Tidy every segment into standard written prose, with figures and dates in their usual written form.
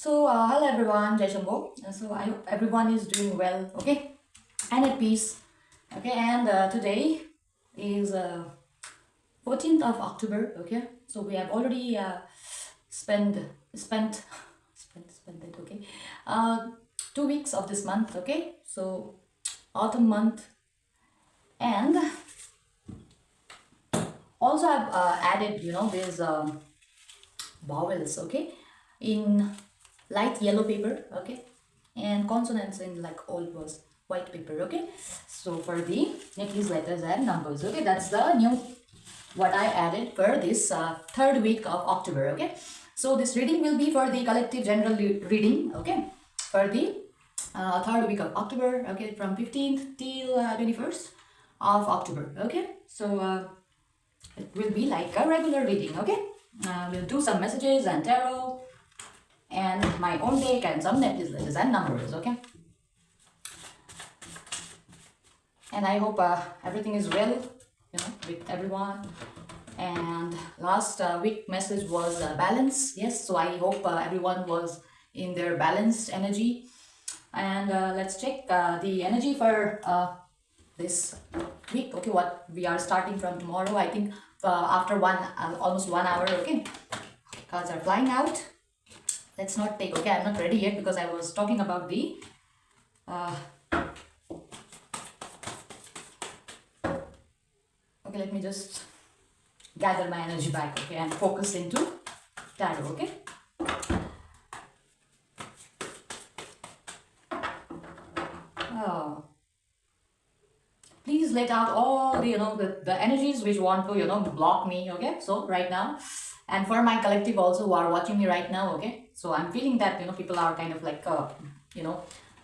Hello everyone, Jai Sambh. I hope everyone is doing well, okay, and at peace, okay. And today is 14th of October, okay. So we have already spent spent spent it, okay. 2 weeks of this month, okay. So autumn month, and also I've added, these vowels, okay, in light yellow paper, okay, and consonants in like old was white paper, okay. So for the next letters and numbers, okay, that's the new what I added for this third week of October, okay. So this reading will be for the collective general reading, okay, for the third week of October, okay, from 15th till 21st of October, okay. So it will be like a regular reading, okay. We'll do some messages and tarot and my own take and some net letters and numbers, okay. And I hope everything is well, with everyone. And last week message was balance, yes. So I hope everyone was in their balanced energy. And let's check the energy for this week, okay. What we are starting from tomorrow, I think after almost 1 hour, okay. Cards are flying out. Let's not take, okay, I'm not ready yet because I was talking about the okay, let me just gather my energy back, okay, and focus into tarot, okay. Oh, please let out all the energies which want to block me, okay. So right now, and for my collective also who are watching me right now, okay. So I'm feeling that people are kind of like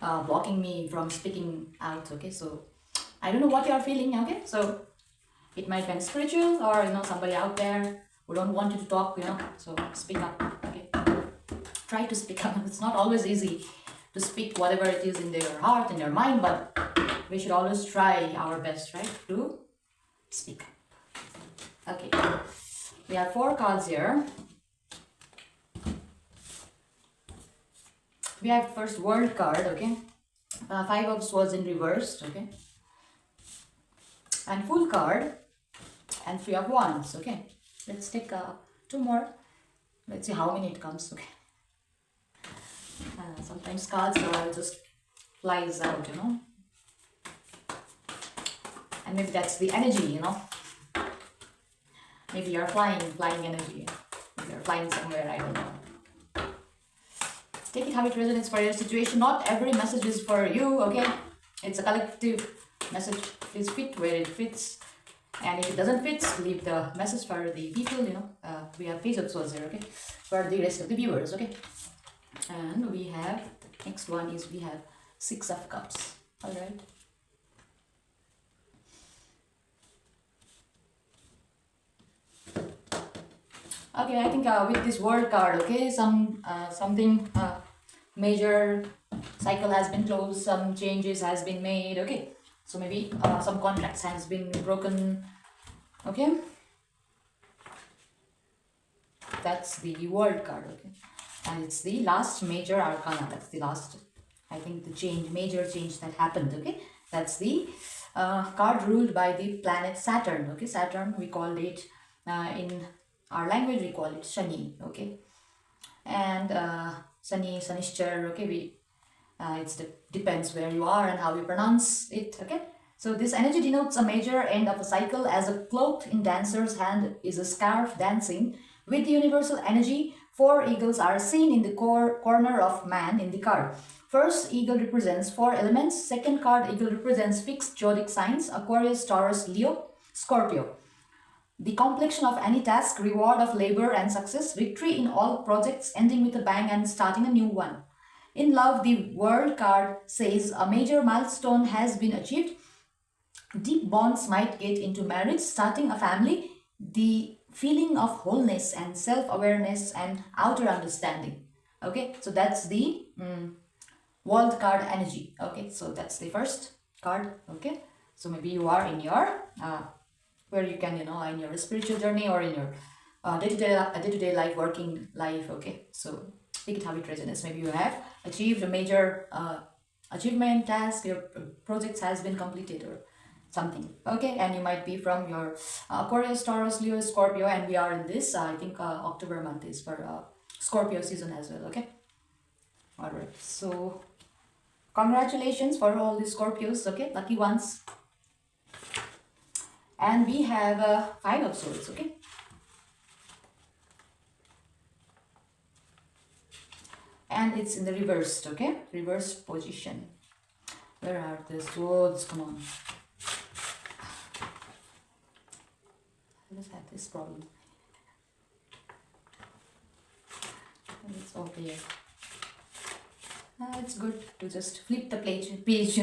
blocking me from speaking out, okay. So I don't know what you are feeling, okay. So it might be spiritual or somebody out there who don't want you to talk, so speak up, okay. Try to speak up. It's not always easy to speak whatever it is in their heart, in their mind, but we should always try our best, right, to speak up. Okay, we have 4 cards here. We have first World card, okay. 5 of Swords in reversed, okay, and Full card and 3 of Wands, okay. Let's take 2 more. Let's see how many it comes, okay. Sometimes cards just flies out, and maybe that's the energy, maybe you're flying energy, maybe you're flying somewhere, I don't know. Take it how it resonates for your situation. Not every message is for you, okay. It's a collective message. Please fit where it fits, and if it doesn't fit, leave the message for the people, we have Page of Swords here, okay, for the rest of the viewers, okay. And we have, next one is we have 6 of Cups, all right. Okay, I think with this World card, okay, something major cycle has been closed, some changes has been made, okay. So maybe some contracts has been broken, okay. That's the World card, okay. And it's the last major arcana. That's the last, I think, the major change that happened, okay. That's the card ruled by the planet Saturn, okay. Saturn, we call it in our language, we call it Shani, okay. And Sanishchar, okay, depends where you are and how you pronounce it, okay. So this energy denotes a major end of a cycle, as a cloak in dancer's hand is a scarf dancing with the universal energy. 4 eagles are seen in the corner of man in the card. First eagle represents 4 elements. Second card eagle represents fixed zodiac signs: Aquarius, Taurus, Leo, Scorpio. The completion of any task, reward of labor and success, victory in all projects, ending with a bang and starting a new one. In love, the World card says a major milestone has been achieved. Deep bonds might get into marriage, starting a family. The feeling of wholeness and self-awareness and outer understanding, okay. So that's the World card energy, okay. So that's the first card, okay. So maybe you are in your where you can in your spiritual journey or in your day-to-day life, working life, okay. So take it how it resonates. Maybe you have achieved a major achievement, task, your project has been completed or something. Okay, and you might be from your Aquarius, Taurus, Leo, Scorpio, and we are in this, I think October month is for Scorpio season as well. Okay, all right, so congratulations for all the Scorpios, okay, lucky ones. And we have 5 of swords. Okay, and it's in the reversed. Okay, reversed position. Where are the swords? Come on, I just had this problem. And it's all here. It's good to just flip the page.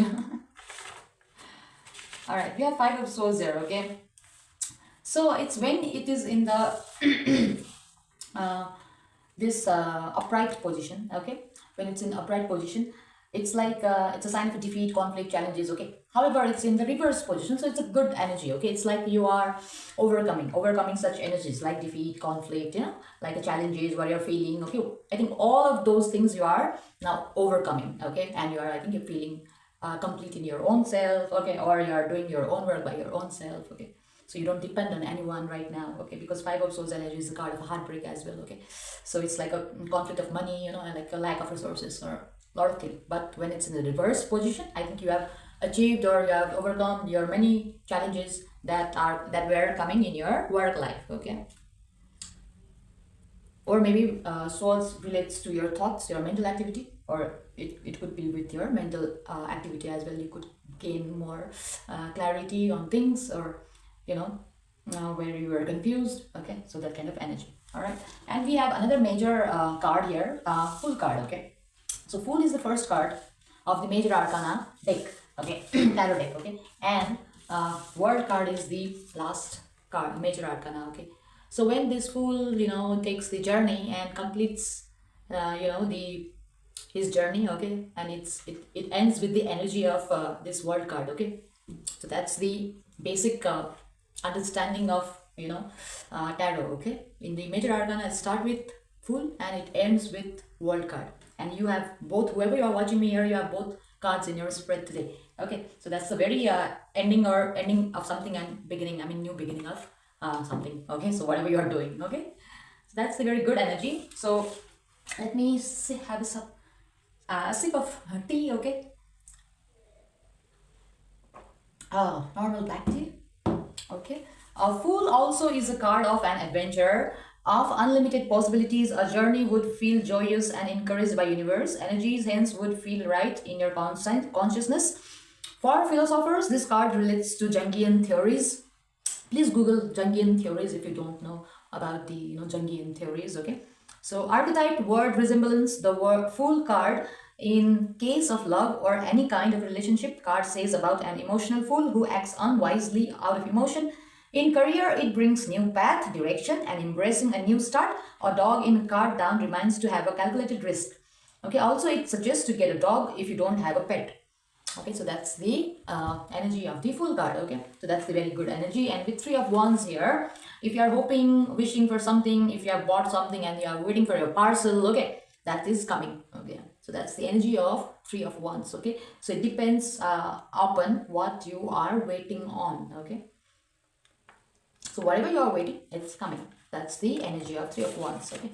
All right, we have 5 of swords there. Okay, so it's when it is in the this upright position. Okay, when it's in upright position, it's like it's a sign of defeat, conflict, challenges. Okay, however, it's in the reverse position, so it's a good energy. Okay, it's like you are overcoming such energies like defeat, conflict, you know, like the challenges what you're feeling. Okay, I think all of those things you are now overcoming. Okay, and you are, I think you're feeling complete in your own self. Okay, or you are doing your own work by your own self. Okay, so you don't depend on anyone right now. Okay, because 5 of swords energy is a card of a heartbreak as well. Okay, so it's like a conflict of money, you know, and like a lack of resources or a lot of things. But when it's in the reverse position, I think you have achieved or you have overcome your many challenges that were coming in your work life. Okay, or maybe swords relates to your thoughts, your mental activity, or it could be with your mental activity as well. You could gain more clarity on things, or you know, where you were confused. Okay, so that kind of energy. All right, and we have another major card here, Fool card. Okay, so Fool is the first card of the major arcana deck. Okay, tarot deck. Okay, and World card is the last card, major arcana. Okay, so when this Fool, you know, takes the journey and completes, you know, his journey. Okay, and it ends with the energy of this World card. Okay, so that's the basic understanding of, you know, tarot. Okay, in the major arcana it start with Fool and it ends with World card, and you have both, whoever you are watching me here, you have both cards in your spread today. Okay, so that's the very ending of something and beginning, I mean new beginning of something. Okay, so whatever you are doing. Okay, so that's the very good energy. So let me have a sip of tea. Okay, normal black tea. Okay, a Fool also is a card of an adventure, of unlimited possibilities. A journey would feel joyous and encouraged by universe energies, hence would feel right in your consciousness. For philosophers, this card relates to Jungian theories. Please Google Jungian theories if you don't know about the, you know, Jungian theories. Okay, so archetype, word resemblance, the word Fool card in case of love or any kind of relationship. Card says about an emotional fool who acts unwisely out of emotion. In career, it brings new path, direction, and embracing a new start. A dog in card down reminds to have a calculated risk. Okay, also it suggests to get a dog if you don't have a pet. Okay, so that's the energy of the Fool card. Okay, so that's the very good energy. And with 3 of Wands here, if you are hoping, wishing for something, if you have bought something and you are waiting for your parcel, okay, that is coming. Okay, so that's the energy of 3 of Wands. Okay, so it depends upon what you are waiting on. Okay, so whatever you are waiting, it's coming. That's the energy of 3 of Wands. Okay,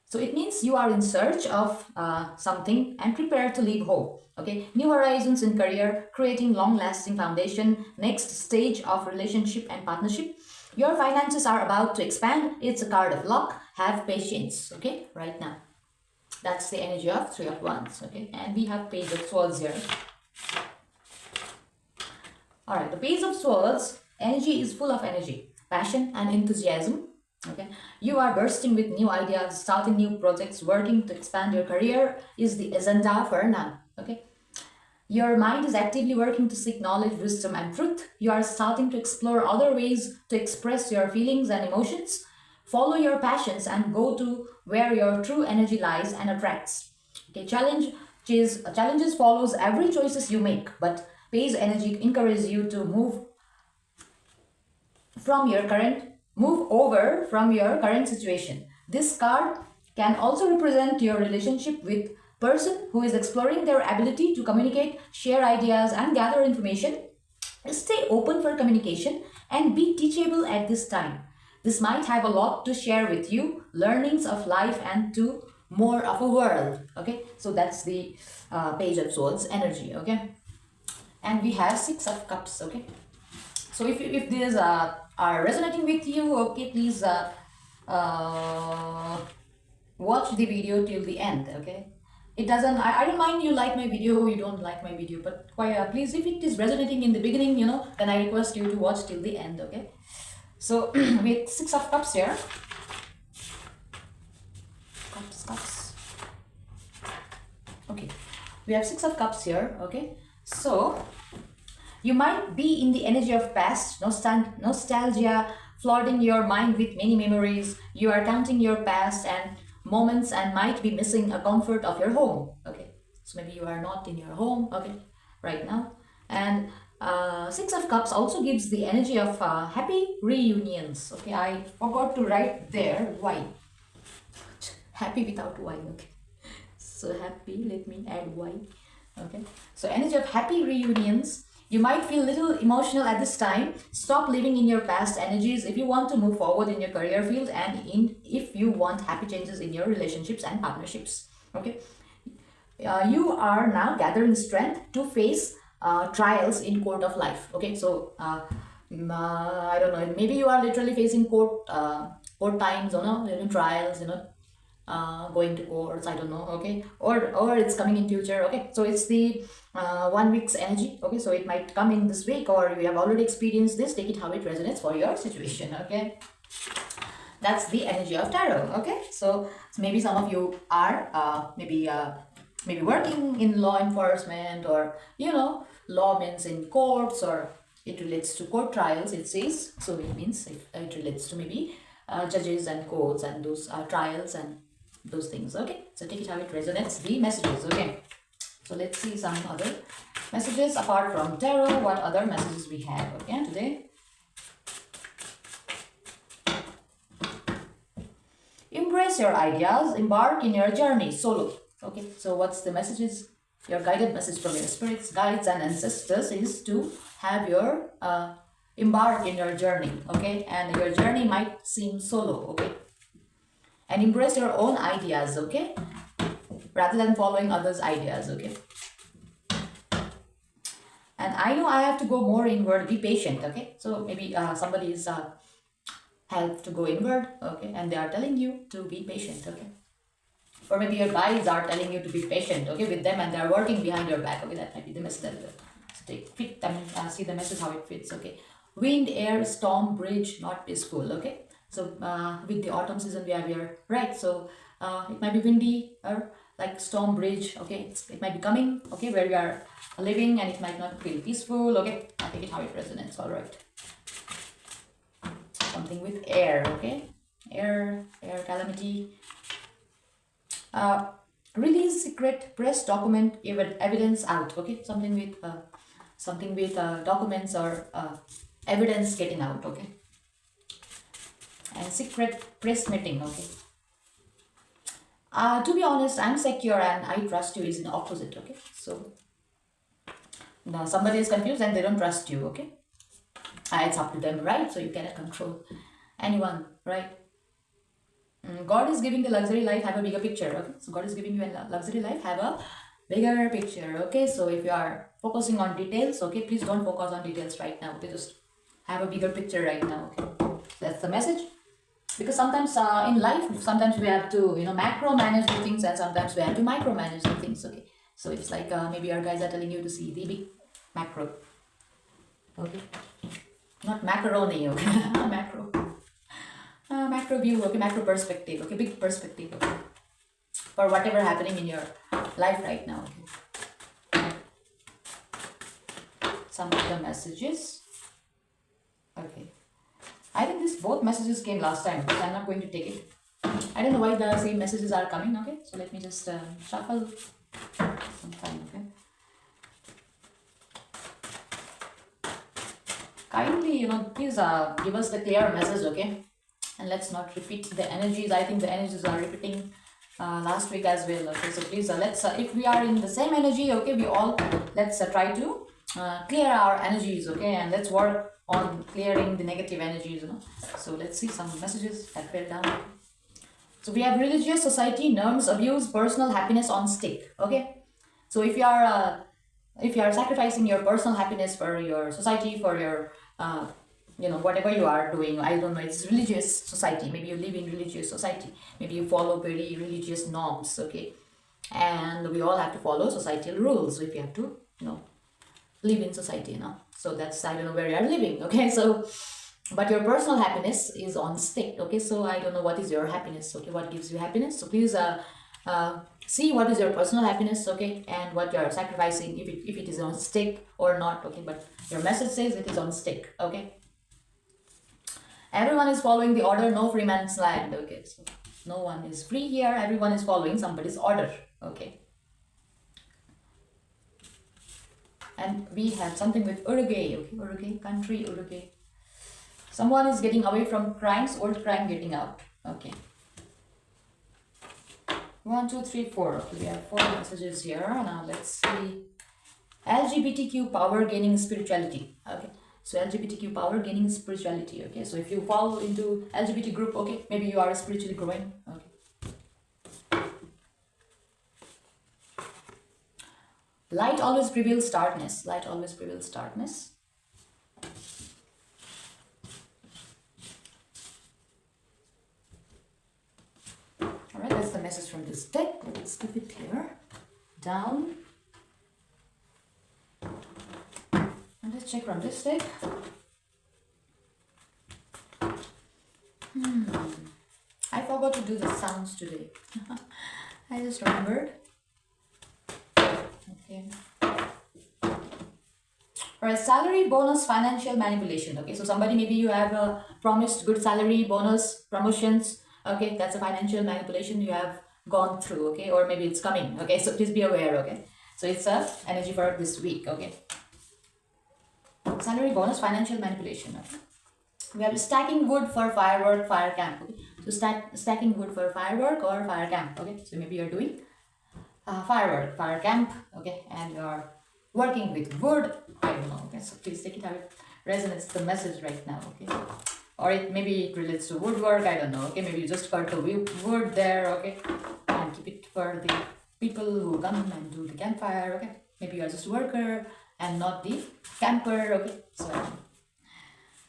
so it means you are in search of something and prepared to leave home. Okay, new horizons in career, creating long-lasting foundation, next stage of relationship and partnership. Your finances are about to expand. It's a card of luck. Have patience. Okay, right now. That's the energy of 3 of Wands. Okay, and we have Page of Swords here. All right, the Page of Swords energy is full of energy, passion, and enthusiasm. Okay, you are bursting with new ideas, starting new projects, working to expand your career is the agenda for now. Okay, your mind is actively working to seek knowledge, wisdom, and truth. You are starting to explore other ways to express your feelings and emotions. Follow your passions and go to where your true energy lies and attracts. Okay, challenges follows every choices you make, but Page energy encourages you to move over from your current situation. This card can also represent your relationship with person who is exploring their ability to communicate, share ideas, and gather information. Stay open for communication and be teachable at this time. This might have a lot to share with you, learnings of life and to more of a world. Okay, so that's the Page of Swords energy. Okay, and we have Six of Cups. Okay, so if these are resonating with you, okay, please watch the video till the end. Okay, it doesn't, I don't mind you like my video, you don't like my video, but quite please, if it is resonating in the beginning, then I request you to watch till the end. Okay, so with Six of Cups here, cups. Okay, we have Six of Cups here. Okay, so you might be in the energy of past nostalgia, flooding your mind with many memories. You are counting your past and moments and might be missing a comfort of your home. Okay, so maybe you are not in your home, okay, right now. And Six of Cups also gives the energy of happy reunions. Okay, I forgot to write there why. Happy without why. Okay, so happy, let me add why. Okay, so energy of happy reunions. You might feel little emotional at this time. Stop living in your past energies if you want to move forward in your career field and if you want happy changes in your relationships and partnerships. Okay, you are now gathering strength to face trials in court of life. Okay, so I don't know, maybe you are literally facing court times, trials, going to courts, I don't know. Okay, or it's coming in future. Okay, so it's the 1 week's energy. Okay, so it might come in this week or you have already experienced this. Take it how it resonates for your situation. Okay, that's the energy of tarot. Okay, so maybe some of you are maybe working in law enforcement, or law means in courts, or it relates to court trials, it says. So it means it relates to maybe judges and courts and those trials and those things. Okay, so take it how it resonates, the messages. Okay, so let's see some other messages apart from tarot. What other messages we have, okay, today? Embrace your ideas, embark in your journey solo. Okay, so what's the messages? Your guided message from your spirits, guides, and ancestors is to have your embark in your journey. Okay, and your journey might seem solo. Okay, and embrace your own ideas. Okay, rather than following others' ideas. Okay, and I know I have to go more inward. Be patient. Okay, so maybe somebody is have to go inward. Okay, and they are telling you to be patient. Okay, or maybe your guides are telling you to be patient. Okay, with them, and they are working behind your back. Okay, that might be the message. So take fit them, see the message how it fits. Okay, wind, air, storm, bridge, not peaceful. Okay, so with the autumn season we have here, right? So it might be windy or like storm, bridge. Okay, it might be coming. Okay, where you are living, and it might not feel peaceful. Okay, I take it how it resonates. All right, something with air. Okay, air calamity. Release secret, press document, evidence out. Okay, something with documents or evidence getting out. Okay, and secret press meeting. Okay, to be honest, I'm secure and I trust you is in opposite. Okay, so now somebody is confused and they don't trust you. Okay, it's up to them, right? So you cannot control anyone, right? God is giving the luxury life, have a bigger picture. Okay, so God is giving you a luxury life, have a bigger picture. Okay, so if you are focusing on details, okay, please don't focus on details right now. Okay, just have a bigger picture right now. Okay, that's the message. Because sometimes in life, sometimes we have to macro manage the things, and sometimes we have to micromanage the things. Okay, so it's like maybe our guys are telling you to see the big macro. Okay, not macaroni. Okay, macro. Macro view. Okay, macro perspective. Okay, big perspective. Okay, for whatever happening in your life right now. Okay, some of the messages. Okay, I think both messages came last time, but I'm not going to take it. I don't know why the same messages are coming. Okay, so let me just shuffle some time. Okay, kindly please give us the clear message. Okay, and let's not repeat the energies. I think the energies are repeating last week as well. Okay, so please let's if we are in the same energy, okay, we all let's try to clear our energies, okay, and let's work on clearing the negative energies, you know. So let's see some messages that fell down. So we have religious, society, norms, abuse, personal happiness on stick. Okay, so if you are sacrificing your personal happiness for your society, for your you know, whatever you are doing, I don't know, it's religious society, maybe you live in religious society, maybe you follow very religious norms, okay, and we all have to follow societal rules if you have to, you know, live in society, you know. So that's, I don't know where you are living, okay. So but your personal happiness is on stake, okay. So I don't know what is your happiness, okay, what gives you happiness. So please see what is your personal happiness, okay, and what you are sacrificing, if it is on stake or not, okay. But your message says it is on stake, okay. Everyone is following the order, no free man's land, okay. So no one is free here, everyone is following somebody's order, okay. And we have something with Uruguay, okay, Uruguay, country Uruguay. Someone is getting away from crimes, old crime getting out, okay. 1, 2, 3, 4, okay, we have 4 messages here. Now let's see. LGBTQ power gaining spirituality, okay. So LGBTQ power gaining spirituality, okay. So if you fall into LGBT group, okay, maybe you are spiritually growing, okay. Light always prevails darkness. Light always prevails darkness. Alright, that's the message from this deck. Let's keep it here. Down. And let's check from this deck. I forgot to do the sounds today. I just remembered. Okay. Alright, salary, bonus, financial manipulation. Okay, so somebody, maybe you have promised good salary, bonus, promotions. Okay, that's a financial manipulation you have gone through. Okay, or maybe it's coming. Okay, so please be aware. Okay, so it's a energy for this week. Okay, salary, bonus, financial manipulation. Okay, we have stacking wood for firework, fire camp. Okay, so stacking wood for firework or fire camp. Okay, so maybe you're doing firework, fire camp, okay, and you're working with wood, I don't know, okay, so please take it how it resonates the message right now, okay, or maybe it relates to woodwork, I don't know, okay, maybe you just cut the wood there, okay, and keep it for the people who come and do the campfire, okay, maybe you are just a worker and not the camper, okay, so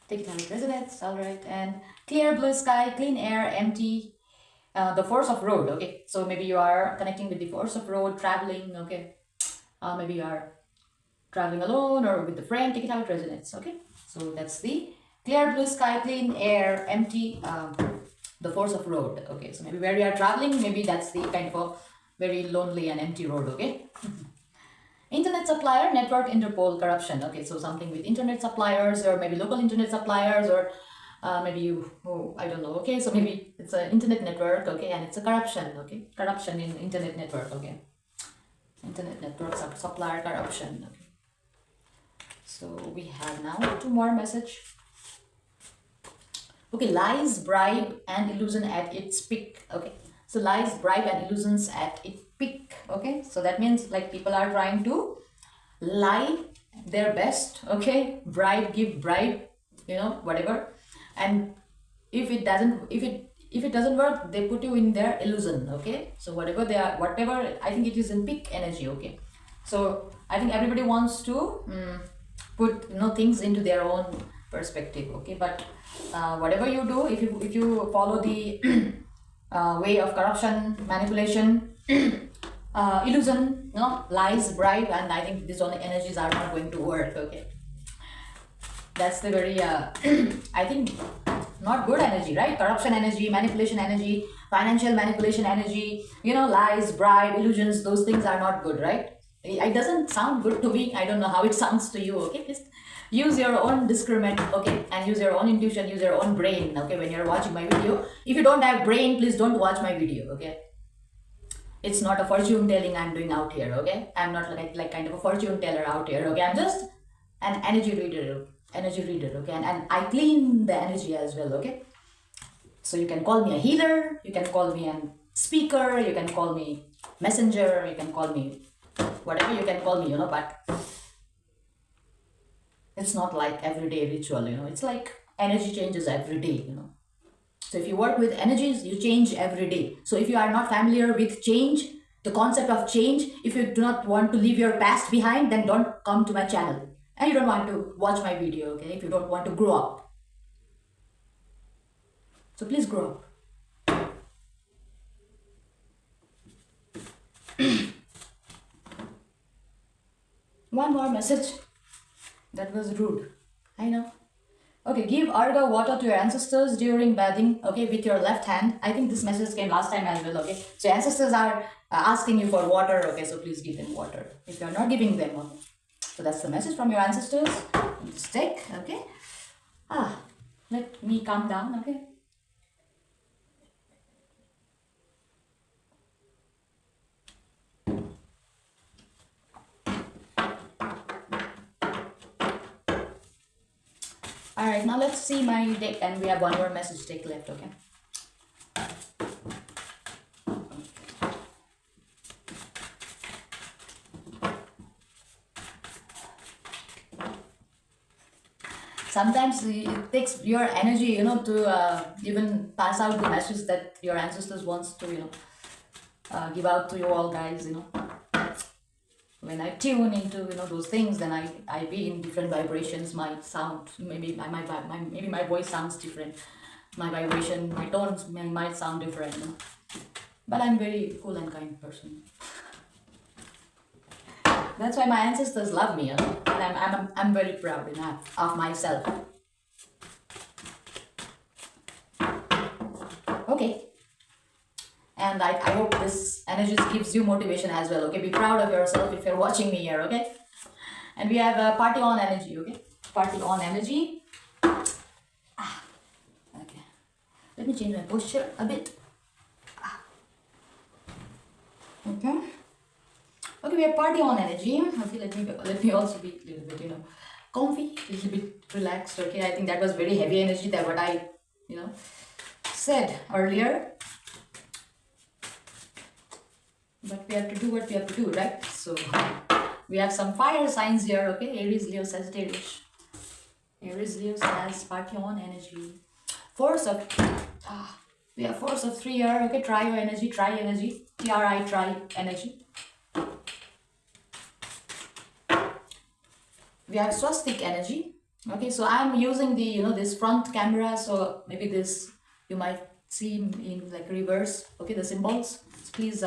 take it how it resonates, alright, and clear blue sky, clean air, empty, the force of road, okay, so maybe you are connecting with the force of road, traveling, okay, maybe you are traveling alone or with a friend, take it how it resonates, okay, so that's the clear blue sky, clean air, empty, the force of road, okay, so maybe where you are traveling, maybe that's the kind of a very lonely and empty road, okay. Internet supplier, network, Interpol, corruption, okay, so something with internet suppliers or maybe local internet suppliers or maybe you, oh, I don't know, okay, so maybe it's an internet network, okay, and it's a corruption, okay, corruption in internet network, okay, internet network supplier corruption, okay. So we have now 2 more message. Okay, lies, bribe and illusion at its peak, okay, so lies, bribe and illusions at its peak, okay, so that means like people are trying to lie their best, okay, give bribe, you know, whatever. And if it doesn't work, they put you in their illusion, okay, so whatever they are, whatever, I think it is in peak energy, okay, so I think everybody wants to put, you know, things into their own perspective, okay, but whatever you do, if you follow the way of corruption, manipulation, illusion, you know, lies, bribe, and I think these only energies are not going to work, okay. That's the very I think not good energy, right? Corruption energy, manipulation energy, financial manipulation energy, you know, lies, bribe, illusions, those things are not good, right? It doesn't sound good to me. I don't know how it sounds to you, okay? Just use your own discernment, okay, and use your own intuition, use your own brain, okay, when you're watching my video. If you don't have brain, please don't watch my video, okay? It's not a fortune telling I'm doing out here, okay? I'm not like kind of a fortune teller out here, okay? I'm just an energy reader, okay, and I clean the energy as well, okay, so you can call me a healer, you can call me an speaker, you can call me messenger, you can call me whatever you can call me, but it's not like everyday ritual, it's like energy changes every day. So if you work with energies, you change every day. So if you are not familiar with change, the concept of change, if you do not want to leave your past behind, then don't come to my channel. And you don't want to watch my video, okay? If you don't want to grow up. So please grow up. One more message. That was rude. I know. Okay, give Arga water to your ancestors during bathing, okay, with your left hand. I think this message came last time as well, okay. So ancestors are asking you for water, okay, so please give them water if you are not giving them, okay. So that's the message from your ancestors. This deck, okay. Let me calm down, okay. Alright, now let's see my deck, and we have one more message deck left, okay. Sometimes it takes your energy, to even pass out the message that your ancestors wants to, give out to you all guys, When I tune into, those things, then I be in different vibrations. My sound, maybe maybe my voice sounds different. My vibration, my tones might sound different, But I'm very cool and kind person. That's why my ancestors love me, and I'm very proud of myself. Okay. And I hope this energy gives you motivation as well, okay? Be proud of yourself if you're watching me here, okay? And we have party on energy, okay? Party on energy. Okay. Let me change my posture a bit. Okay. Okay, we have party on energy. Okay, let me also be a little bit, comfy, a little bit relaxed, okay? I think that was very heavy energy, that what I, said earlier. But we have to do what we have to do, right? So we have some fire signs here, okay? Aries, Leo, Sagittarius. Aries, Leo, Sag, party on energy. Force of, we have force of 3 here, okay? Try your energy, try energy. T-R-I, try energy. We have swastik energy. Okay, so I'm using the, this front camera, so maybe this, you might see in like reverse, okay, the symbols. So please,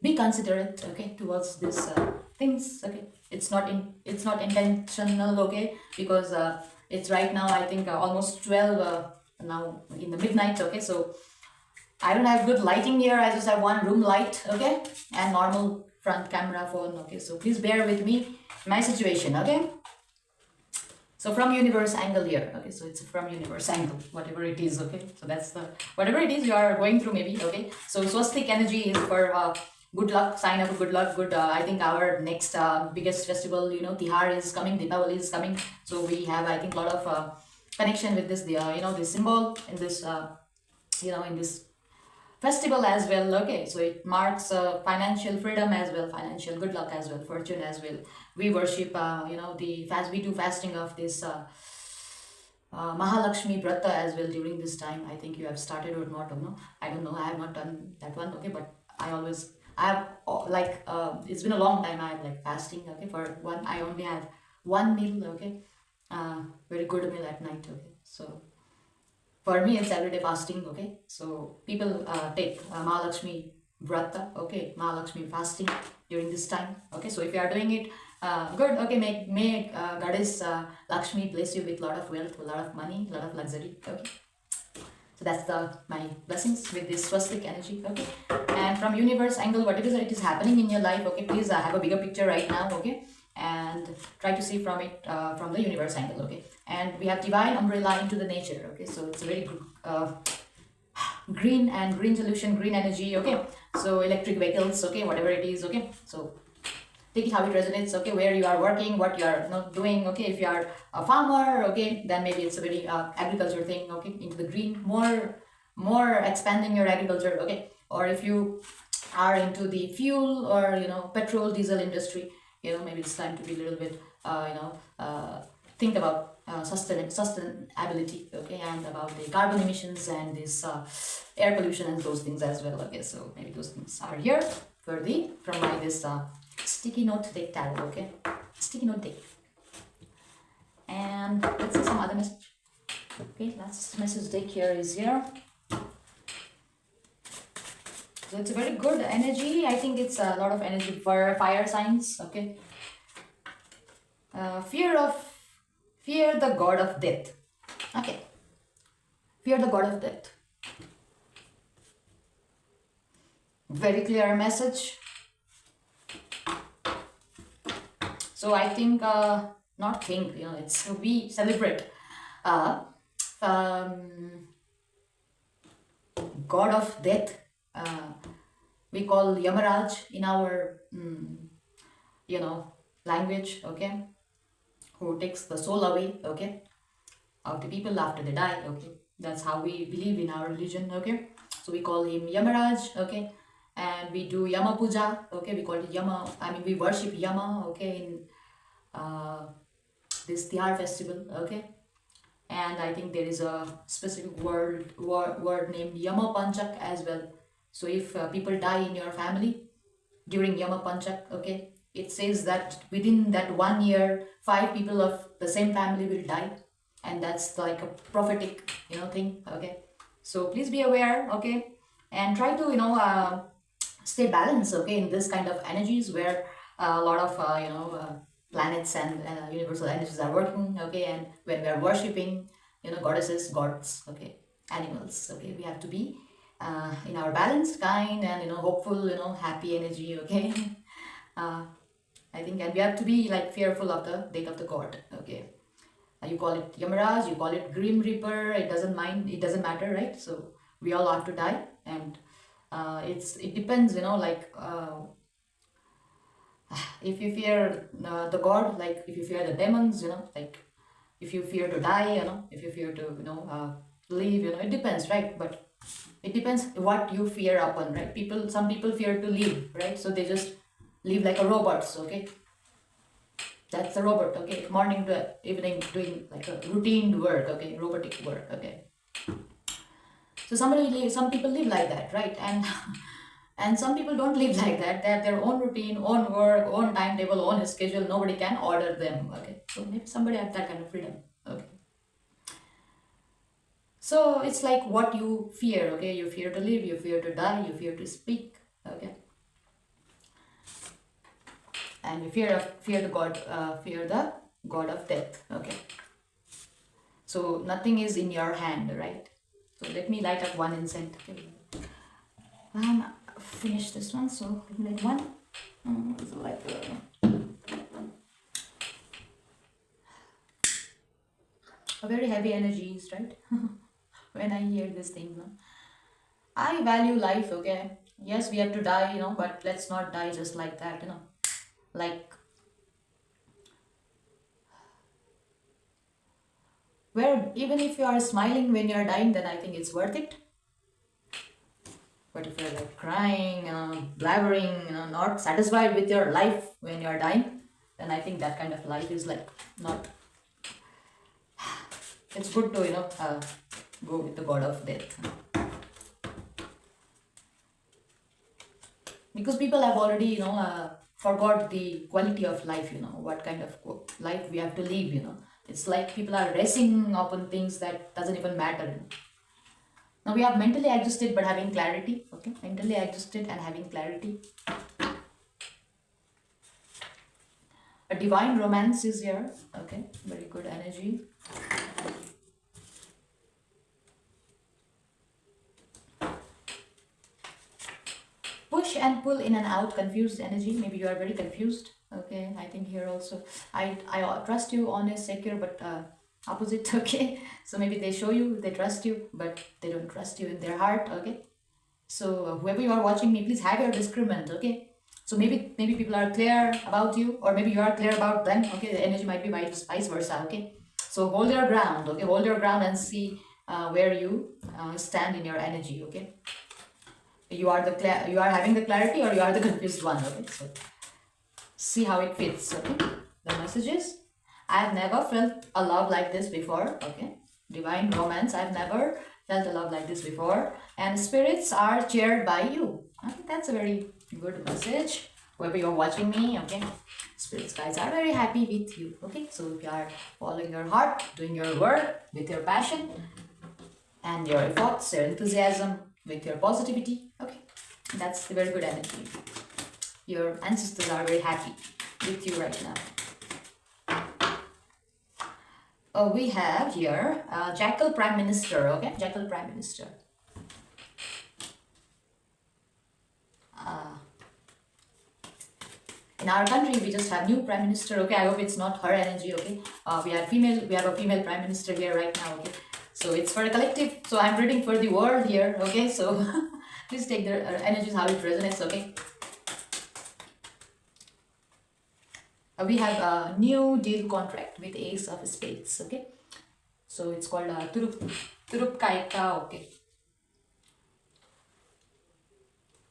be considerate, okay, towards these things, okay. It's not intentional, okay, because it's right now I think almost 12 now in the midnight, okay. So I don't have good lighting here. I just have one room light, okay, and normal front camera phone, okay. So please bear with me, my situation, okay. So from universe angle here, okay, so it's from universe angle, whatever it is, okay. So that's the, whatever it is you are going through maybe, okay. So swastik energy is for good luck, sign of good luck, good, I think our next biggest festival, Tihar is coming, Deepavali is coming. So we have, I think, a lot of connection with this, this symbol in this, in this festival as well, okay. So it marks financial freedom as well, financial good luck as well, fortune as well. We worship, we do fasting of this Mahalakshmi Vrata as well during this time. I think you have started or not, or no, I don't know, I have not done that one, okay. But I have it's been a long time I have like fasting, okay. For one, I only have one meal, okay, very good meal at night, okay. So for me, it's everyday fasting, okay. So people take Mahalakshmi Vrata, okay, Mahalakshmi fasting during this time, okay. So if you are doing it, good, okay, may Goddess Lakshmi bless you with a lot of wealth, a lot of money, a lot of luxury, okay. So that's my blessings with this swastik energy, okay. And from universe angle, whatever it is happening in your life, okay, please have a bigger picture right now, okay, and try to see from it from the universe angle, okay. And we have divine umbrella into the nature, okay. So it's a very good green and green solution, green energy, okay. So electric vehicles, okay, whatever it is, okay. So take it how it resonates, okay, where you are working, what you are not doing, okay. If you are a farmer, okay, then maybe it's a very agriculture thing, okay, into the green, more more expanding your agriculture, okay, or if you are into the fuel or petrol diesel industry, maybe it's time to be a little bit think about sustainability, okay, and about the carbon emissions and this air pollution and those things as well, okay. So maybe those things are here for the from my this sticky note deck tarot, okay, sticky note deck. And let's see some other message. Okay, last message deck here is here. So it's a very good energy. I think it's a lot of energy for fire signs, okay. Fear the god of death, okay. Fear the god of death. Very clear message. So I think not think, it's we celebrate god of death. We call Yamaraj in our language, okay, who takes the soul away, okay, of the people after they die, okay. That's how we believe in our religion, okay. So we call him Yamaraj, okay, and we do Yama Puja, okay. We call it Yama. We worship Yama, okay, in this Tihar festival, okay. And I think there is a specific word named Yama Panchak as well. So if people die in your family during Yama Panchak, okay, it says that within that 1 year, 5 people of the same family will die, and that's like a prophetic, thing, okay. So please be aware, okay, and try to stay balanced, okay, in this kind of energies where a lot of planets and universal energies are working, okay, and when we are worshipping goddesses, gods, okay, animals, okay, we have to be in our balanced kind and hopeful, happy energy, okay. I think, and we have to be like fearful of the death of the god, okay. You call it Yamaraj, you call it Grim Reaper, it doesn't matter, right? So we all have to die, and it depends, if you fear the god, like if you fear the demons, like if you fear to die, if you fear to leave, it depends, right? But it depends what you fear upon, right? Some people fear to leave, right? So they just live like a robots, okay. That's the robot, okay, morning to evening doing like a routine work, okay, robotic work, okay. So some people live like that, right? And some people don't live like that. They have their own routine, own work, own timetable, own schedule. Nobody can order them, okay. So maybe somebody have that kind of freedom, okay. So it's like what you fear, okay. You fear to live, you fear to die, you fear to speak, okay. And you fear the god of death, okay. So nothing is in your hand, right? So let me light up one incense, okay. Finish this one, so let me light one. So like a very heavy energies, right? When I hear this thing, I value life, okay. Yes, we have to die, but let's not die just like that, like where even if you are smiling when you are dying, then I think it's worth it. But if you're like crying, blabbering, not satisfied with your life when you are dying, then I think that kind of life is like not. It's good to go with the god of death, because people have already forgot the quality of life, what kind of life we have to live, it's like people are racing upon things that doesn't even matter. Now we are mentally adjusted but having clarity, okay, mentally adjusted and having clarity. A divine romance is here, okay, very good energy. Push and pull in and out, confused energy. Maybe you are very confused, okay. I think here also I trust you, honest, secure, but opposite, okay. So maybe they show you they trust you, but they don't trust you in their heart, okay. So whoever you are watching me, please have your discernment, okay. So maybe people are clear about you, or maybe you are clear about them, okay. The energy might be vice versa, okay. So hold your ground, okay, hold your ground and see where you stand in your energy. Okay, you are you are having the clarity, or you are the confused one. Okay, so see how it fits. Okay, the messages. I have never felt a love like this before. Okay, divine romance. I've never felt a love like this before, and spirits are cheered by you. I think that's a very good message. Whoever you're watching me, okay, spirits guys are very happy with you. Okay, so if you are following your heart, doing your work with your passion and your efforts, your enthusiasm, with your positivity, okay, that's the very good energy. Your ancestors are very happy with you right now. We have here Jackal Prime Minister. Okay, Jackal Prime Minister. In our country, we just have new Prime Minister. Okay, I hope it's not her energy. Okay, we have a female Prime Minister here right now. Okay, so it's for a collective. So I'm reading for the world here. Okay, so please take their energies how it resonates. Okay. We have a new deal contract with Ace of Spades. Okay, so it's called Turup Kaika. Okay,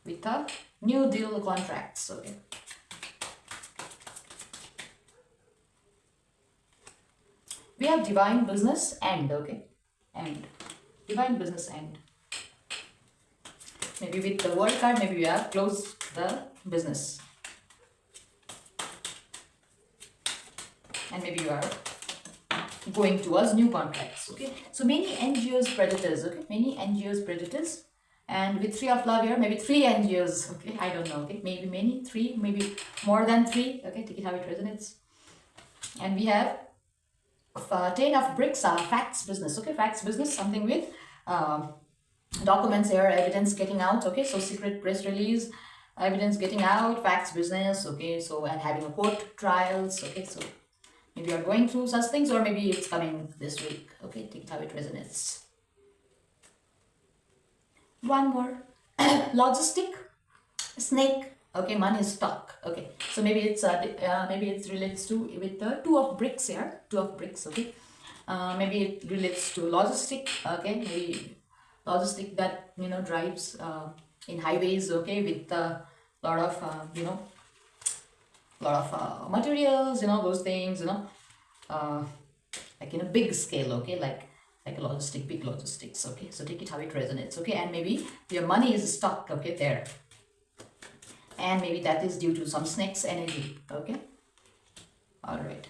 with a new deal contracts. Okay, we have divine business end. Okay, end, divine business end. Maybe with the world card, maybe we have closed the business. And maybe you are going towards new contracts. Okay, so many NGOs predators. Okay, many NGOs predators, and with 3 of love here, maybe 3 NGOs. Okay, I don't know. Okay, maybe many, 3, maybe more than 3. Okay, take it how it resonates. And we have 10 of bricks, facts business. Okay, facts business, something with documents here, evidence getting out. Okay, so secret press release, evidence getting out, facts business. Okay, so and having a court trials. Okay, so maybe you're going through such things, or maybe it's coming this week. Okay, take it how it resonates. One more. Logistic snake. Okay, money is stuck. Okay, so maybe it's maybe it relates to with the 2 of bricks here. 2 of bricks. Okay, maybe it relates to logistic. Okay, maybe logistic that drives in highways. Okay, with a lot of materials, those things, like in a big scale. Okay, like a logistic, big logistics. Okay, so take it how it resonates. Okay, and maybe your money is stuck. Okay, there, and maybe that is due to some snake's energy. Okay, all right.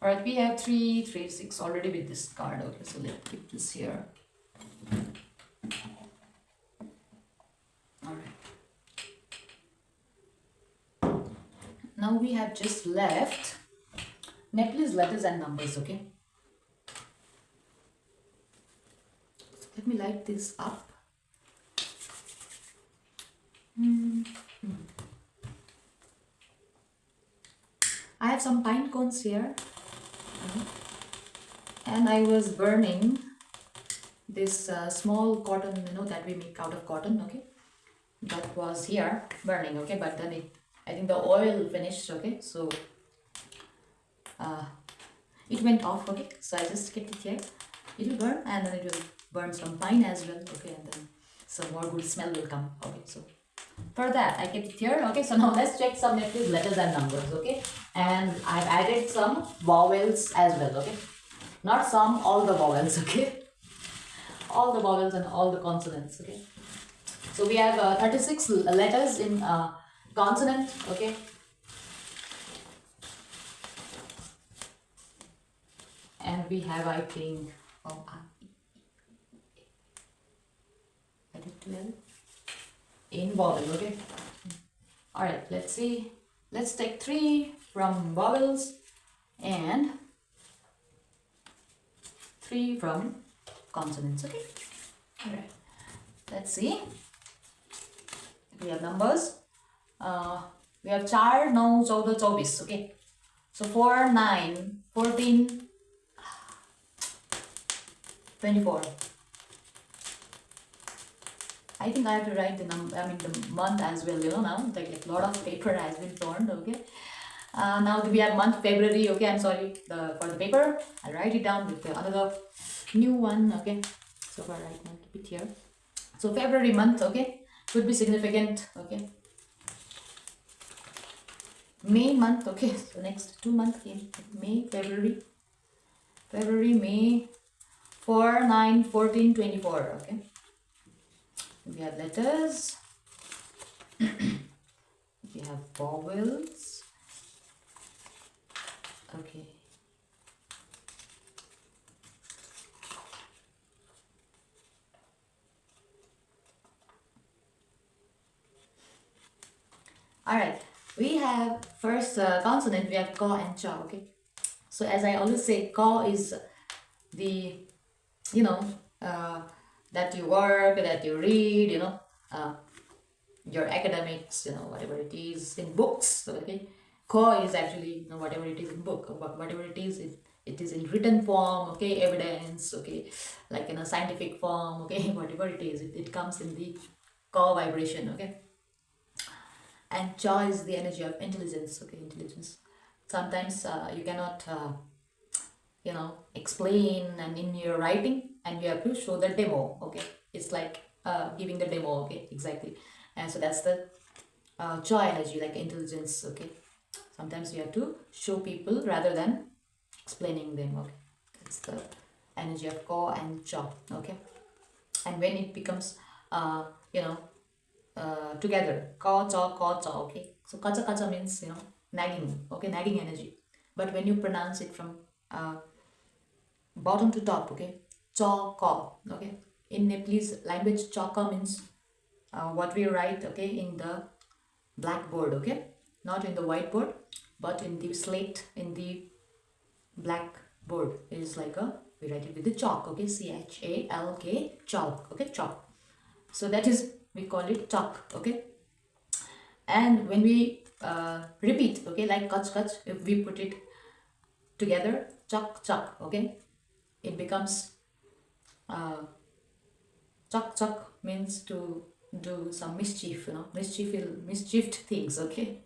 All right, we have 3, 3, 6 already with this card. Okay, so let's keep this here. All right. Now we have just left Nepalese letters and numbers. Okay. So let me light this up. I have some pine cones here. And I was burning this small cotton, that we make out of cotton. Okay, that was here burning. Okay, but then I think the oil finished. Okay, so it went off. Okay, so I just kept it here. It will burn, and then it will burn some pine as well. Okay, and then some more good smell will come. Okay, so for that I kept it here. Okay, so now let's check some Nepalese letters and numbers. Okay, and I've added some vowels as well. Okay, not some, all the vowels. Okay, all the vowels and all the consonants. Okay, so we have 36 letters in consonant. Okay, and we have, I think, I did 12 in vowel. Okay, all right, let's see. Let's take 3 from vowels and 3 from consonants. Okay, all right, let's see. We have numbers. We have 4, 9, 14, 24. Okay, so 4, 9, 14, 24. I think I have to write the number, the month as well. Now like a lot of paper has been torn. Okay, Now we have month February. Okay, I'm sorry for the paper. I'll write it down with another new one. Okay, so far right now keep it here. So February month. Okay, could be significant. Okay, May month. Okay, so next 2 months. Okay, May, February, May, 4, 9, 14, 24. Okay, we have letters. We have vowels. Okay. All right. We have first consonant. We have ka and cha. Okay. So as I always say, ka is the, you know, that you work, that you read, your academics, whatever it is in books. Okay. Ka is actually, whatever it is in book, whatever it is, it is in written form. Okay. Evidence. Okay. Like in a scientific form. Okay. Whatever it is, it comes in the ka vibration. Okay. And cha is the energy of intelligence. Okay. Intelligence. Sometimes you cannot explain and in your writing, and you have to show the demo. Okay, it's like giving the demo. Okay, exactly. And so that's the cha energy, like intelligence. Okay, sometimes you have to show people rather than explaining them. Okay, that's the energy of ka and cha. Okay, and when it becomes together, ka cha. Okay, so kacha kacha means nagging. Okay, nagging energy. But when you pronounce it from bottom to top, okay, cha ka. Okay, in Nepalese language, cha ka means what we write, okay, in the blackboard. Okay, not in the whiteboard, but in the slate, in the blackboard. It is like we write it with the chalk. Okay, chalk. Chalk. Okay, chalk. So that is, we call it chalk. Okay, and when we repeat, okay, like kach, if we put it together, chak, okay, it becomes chak means to do some mischief, mischieved things. Okay,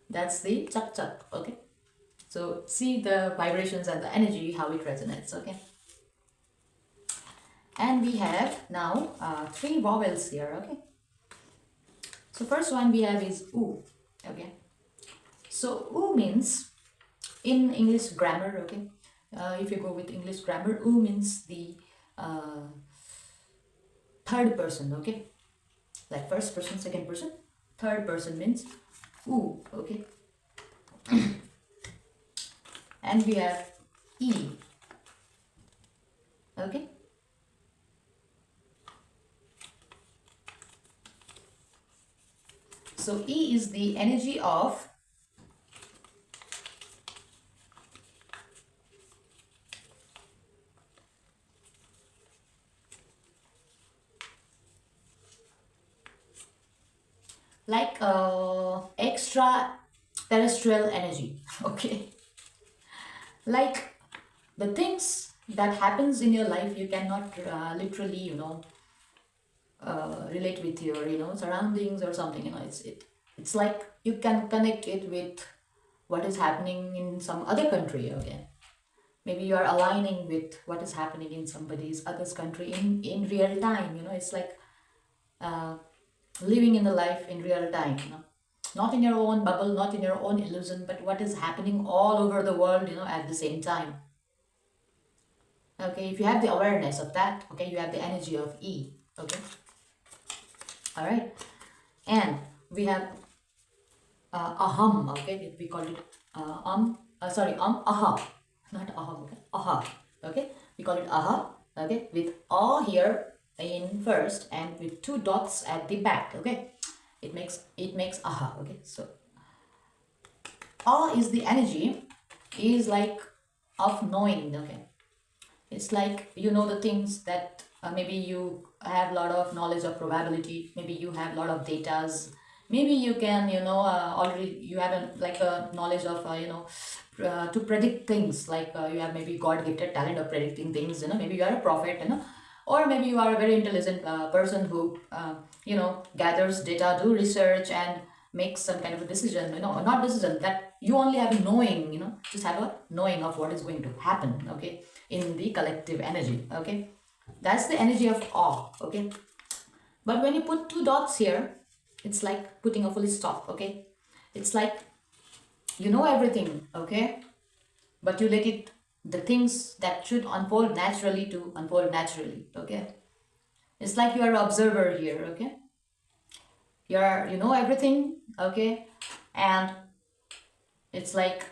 that's the chak. Okay, so see the vibrations and the energy, how it resonates. Okay, and we have now 3 vowels here. Okay, so first one we have is u. Okay, so u means, in English grammar, okay, if you go with English grammar, u means the third person. Okay, like first person, second person, third person means u. Okay, and we have e. Okay, so e is the energy of like extra terrestrial energy. Okay, like the things that happens in your life, you cannot literally relate with your surroundings or something. It's like you can connect it with what is happening in some other country. Okay, maybe you are aligning with what is happening in somebody's other's country in real time. It's like living in the life in real time. Not in your own bubble, not in your own illusion, but what is happening all over the world at the same time. Okay, if you have the awareness of that, okay, you have the energy of e. Okay, all right, and we have aham. Okay, we call it aha, not aham. Okay, aha. Okay, we call it aha. Okay, with a here in first and with 2 dots at the back. Okay, it makes aha. Okay, so a is the energy, is like of knowing. Okay, it's like the things that maybe you have a lot of knowledge of probability, maybe you have a lot of datas, maybe you can already you have a knowledge of to predict things, like you have maybe god gifted talent of predicting things. Maybe you are a prophet, or maybe you are a very intelligent person who gathers data, do research, and make some kind of a decision, not decision, that you only have a knowing, just have a knowing of what is going to happen, okay, in the collective energy, okay. That's the energy of awe, okay. But when you put two dots here, it's like putting a full stop, okay. It's like you know everything, okay, but you let it, the things that should unfold naturally to unfold naturally, okay. It's like you are an observer here, okay. You know everything, okay, and it's like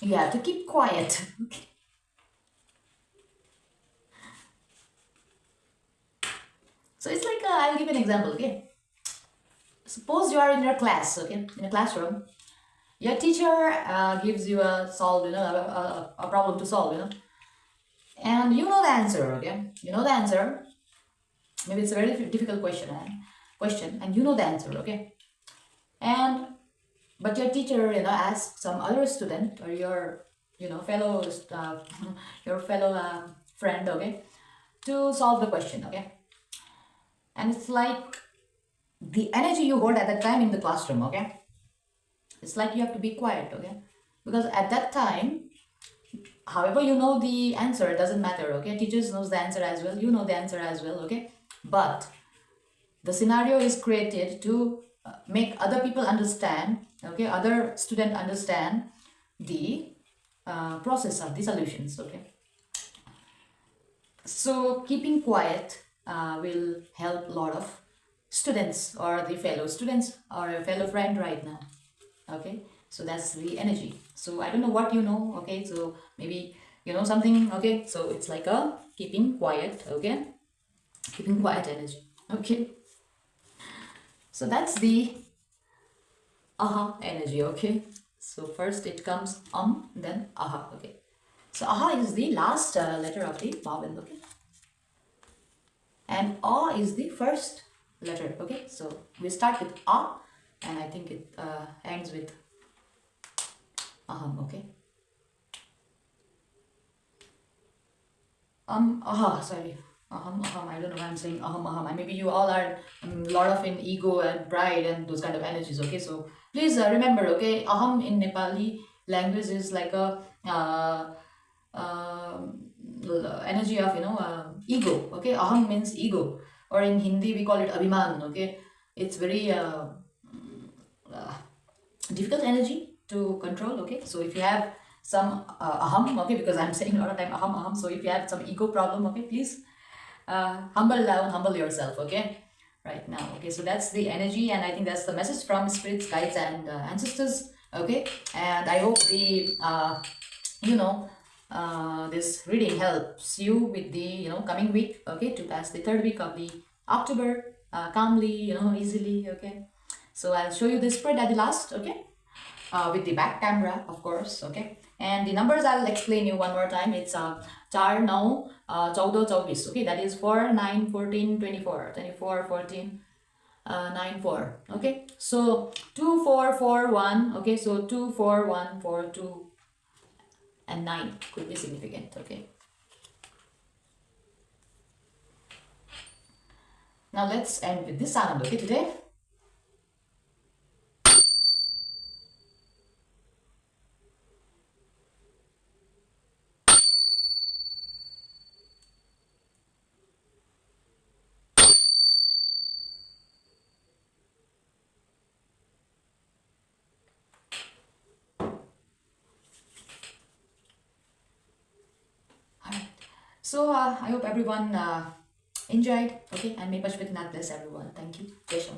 you have to keep quiet. Okay. So it's like I'll give an example, okay. Suppose you are in your class, okay, in a classroom. Your teacher gives you a solve, a problem to solve, and you know the answer, okay. You know the answer. Maybe it's a very difficult question, and you know the answer, okay. And but your teacher, asks some other student or your, fellow, your fellow friend, okay, to solve the question, okay. And it's like the energy you hold at that time in the classroom, okay. It's like you have to be quiet, okay, because at that time, however you know the answer, it doesn't matter, okay. Teachers knows the answer as well, you know the answer as well, okay. But the scenario is created to make other people understand, okay, other student understand the process of the solutions, okay. So keeping quiet will help a lot of students or the fellow students or a fellow friend right now, okay. So that's the energy. So I don't know what you know, okay, so maybe you know something, okay. So it's like a keeping quiet, okay, keeping quiet energy, okay. So that's the aha energy, okay. So first it comes then aha, okay. So aha is the last letter of the vowel, okay, and a is the first letter, okay. So we start with a, and I think it ends with aham, okay. Sorry, aham, I don't know why I'm saying aham, and maybe you all are a lot of in ego and pride and those kind of energies, okay. So please remember, okay, aham in Nepali language is like a energy of ego, okay. Aham means ego, or in Hindi we call it abhiman, okay. It's very difficult energy to control, okay. So if you have some aham, okay, because I'm saying a lot of time aham, so if you have some ego problem, okay, please humble down, humble yourself, okay, right now, okay. So that's the energy, and I think that's the message from spirits, guides, and ancestors, okay. And I hope the this reading helps you with the coming week, okay, to pass the third week of the October calmly, easily, okay. So I'll show you the spread at the last, okay, with the back camera, of course, okay. And the numbers I'll explain you one more time. It's 4, 9, 14, 24, okay. That is 4, 9, 14, 24, 24, 14, 9, 4, okay. So 2, 4, 4, 1, okay. So 2, 4, 1, 4, 2, and 9 could be significant, okay. Now let's end with this sound, okay, today. Alright, so I hope everyone enjoyed, okay, and may Pashupatinath bless everyone. Thank you. Jai Sham.